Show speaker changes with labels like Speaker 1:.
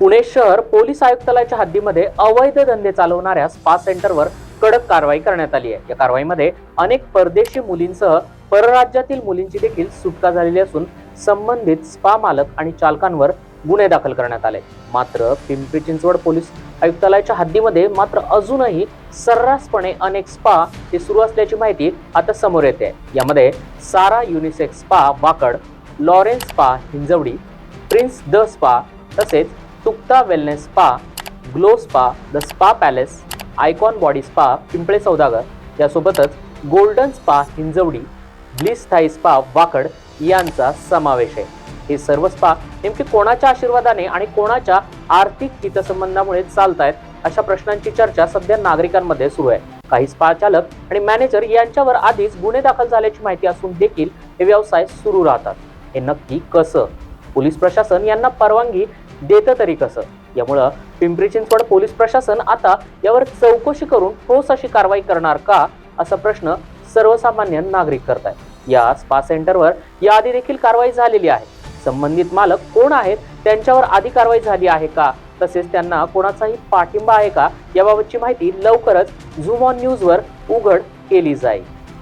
Speaker 1: पुणे शहर पोलीस आयुक्तालयाच्या हद्दीमध्ये अवैध धंदे चालवणाऱ्या स्पा सेंटरवर कडक कारवाई करण्यात आली आहे। या कारवाईमध्ये अनेक परदेशी मुलींसह परराज्यातील मुलींची देखील सुटका झालेली असून संबंधित स्पा मालक आणि चालकांवर गुन्हे दाखल करण्यात आले। मात्र पिंपरी चिंचवड पोलीस आयुक्तालयाच्या हद्दीमध्ये मात्र अजूनही सर्रासपणे अनेक स्पा हे सुरू असल्याची माहिती आता समोर येते। यामध्ये सारा unisex spa Wakad, Lawrence spa Hinjewadi, prince the spa तसेच तुक्ता wellness spa, glow spa, the spa palace, icon body spa Pimple Saudagar यासोबतच golden spa Hinjewadi, bliss Thai spa Wakad यांचा समावेश आहे। हे सर्व स्पा नेमके कोणाच्या आशीर्वादाने आणि कोणाच्या आर्थिक हितसंबंधामुळे चालतायत अशा प्रश्नांची चर्चा सध्या नागरिकांमध्ये सुरू आहे। काही स्पा चालक आणि मॅनेजर यांच्यावर आधीच गुन्हे दाखल झाल्याची माहिती असून देखील हे व्यवसाय सुरू राहतात। हे नक्की कसं? पोलीस प्रशासन यांना परवानगी देतं तरी कसं? यामुळे पिंपरी चिंचवड पोलीस प्रशासन आता यावर चौकशी करून ठोस अशी कारवाई करणार का असा प्रश्न सर्वसामान्य नागरिक करतायत। या स्पा सेंटरवर याआधी देखील कारवाई झालेली आहे। संबंधित मालक कोण आहेत, त्यांच्यावर आधी कारवाई झाली आहे का, तसेच त्यांना कोणाचाही पाठिंबा आहे का याबाबतची माहिती लवकरच झूम ऑन न्यूजवर उघड केली जाईल।